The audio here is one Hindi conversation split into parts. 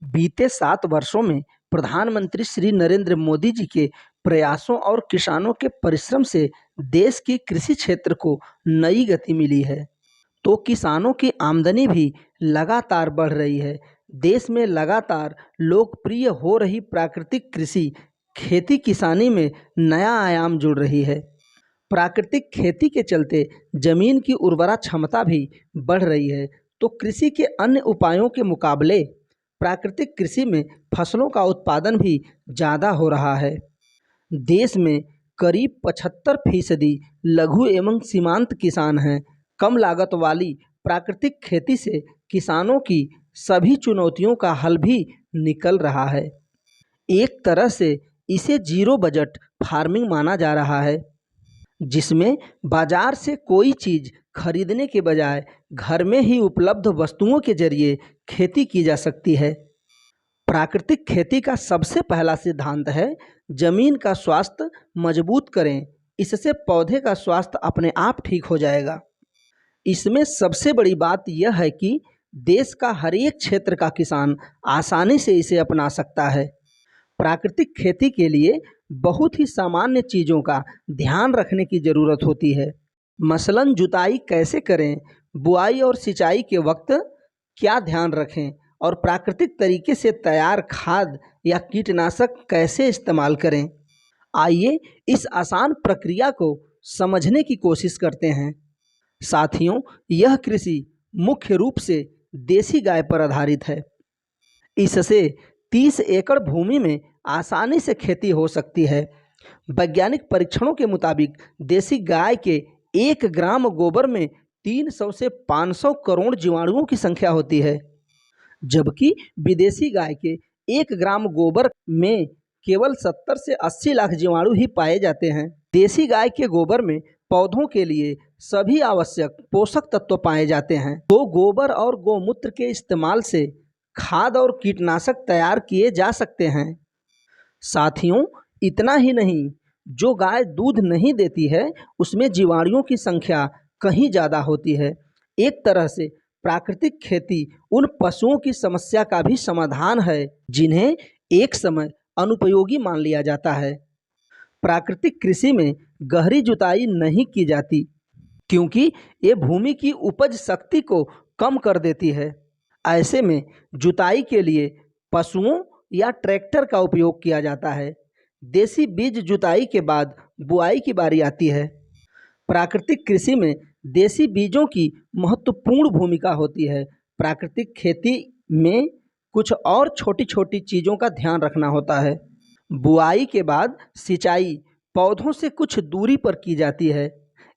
बीते 7 वर्षों में प्रधानमंत्री श्री नरेंद्र मोदी जी के प्रयासों और किसानों के परिश्रम से देश की कृषि क्षेत्र को नई गति मिली है। तो किसानों की आमदनी भी लगातार बढ़ रही है। देश में लगातार लोकप्रिय हो रही प्राकृतिक कृषि खेती किसानी में नया आयाम जुड़ रही है। प्राकृतिक खेती के चलते जमीन की उर्वरा क्षमता भी बढ़ रही है। तो कृषि के अन्य उपायों के मुकाबले प्राकृतिक कृषि में फसलों का उत्पादन भी ज़्यादा हो रहा है। देश में करीब 75% लघु एवं सीमांत किसान हैं। कम लागत वाली प्राकृतिक खेती से किसानों की सभी चुनौतियों का हल भी निकल रहा है। एक तरह से इसे जीरो बजट फार्मिंग माना जा रहा है, जिसमें बाजार से कोई चीज़ खरीदने के बजाय घर में ही उपलब्ध वस्तुओं के जरिए खेती की जा सकती है। प्राकृतिक खेती का सबसे पहला सिद्धांत है जमीन का स्वास्थ्य मजबूत करें, इससे पौधे का स्वास्थ्य अपने आप ठीक हो जाएगा। इसमें सबसे बड़ी बात यह है कि देश का हर एक क्षेत्र का किसान आसानी से इसे अपना सकता है। प्राकृतिक खेती के लिए बहुत ही सामान्य चीज़ों का ध्यान रखने की ज़रूरत होती है। मसलन जुताई कैसे करें, बुआई और सिंचाई के वक्त क्या ध्यान रखें और प्राकृतिक तरीके से तैयार खाद या कीटनाशक कैसे इस्तेमाल करें। आइए इस आसान प्रक्रिया को समझने की कोशिश करते हैं। साथियों, यह कृषि मुख्य रूप से देसी गाय पर आधारित है। इससे 30 एकड़ भूमि में आसानी से खेती हो सकती है। वैज्ञानिक परीक्षणों के मुताबिक देसी गाय के 1 ग्राम गोबर में 300 से 500 करोड़ जीवाणुओं की संख्या होती है, जबकि विदेशी गाय के 1 ग्राम गोबर में केवल 70 से 80 लाख जीवाणु ही पाए जाते हैं। देसी गाय के गोबर में पौधों के लिए सभी आवश्यक पोषक तत्व पाए जाते हैं। तो गोबर और गौमूत्र के इस्तेमाल से खाद और कीटनाशक तैयार किए जा सकते हैं। साथियों, इतना ही नहीं, जो गाय दूध नहीं देती है उसमें जीवाणुओं की संख्या कहीं ज़्यादा होती है। एक तरह से प्राकृतिक खेती उन पशुओं की समस्या का भी समाधान है जिन्हें एक समय अनुपयोगी मान लिया जाता है। प्राकृतिक कृषि में गहरी जुताई नहीं की जाती क्योंकि ये भूमि की उपज शक्ति को कम कर देती है। ऐसे में जुताई के लिए पशुओं या ट्रैक्टर का उपयोग किया जाता है। देसी बीज जुताई के बाद बुआई की बारी आती है। प्राकृतिक कृषि में देसी बीजों की महत्वपूर्ण भूमिका होती है। प्राकृतिक खेती में कुछ और छोटी छोटी चीज़ों का ध्यान रखना होता है। बुआई के बाद सिंचाई पौधों से कुछ दूरी पर की जाती है।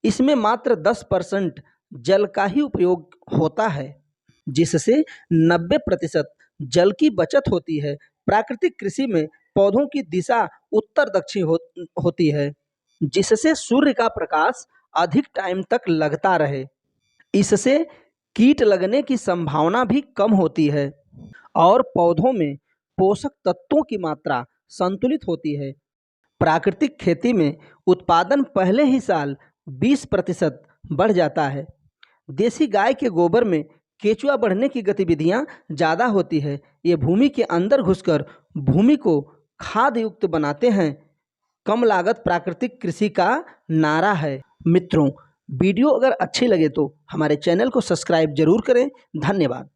इसमें मात्र 10% जल का ही उपयोग होता है, जिससे 90% जल की बचत होती है। प्राकृतिक कृषि में पौधों की दिशा उत्तर दक्षिण होती है, जिससे सूर्य का प्रकाश अधिक टाइम तक लगता रहे। इससे कीट लगने की संभावना भी कम होती है और पौधों में पोषक तत्वों की मात्रा संतुलित होती है। प्राकृतिक खेती में उत्पादन पहले ही साल 20% बढ़ जाता है। देसी गाय के गोबर में केचुआ बढ़ने की गतिविधियां ज़्यादा होती है। ये भूमि के अंदर घुसकर भूमि को खाद युक्त बनाते हैं। कम लागत प्राकृतिक कृषि का नारा है। मित्रों, वीडियो अगर अच्छी लगे तो हमारे चैनल को सब्सक्राइब जरूर करें। धन्यवाद।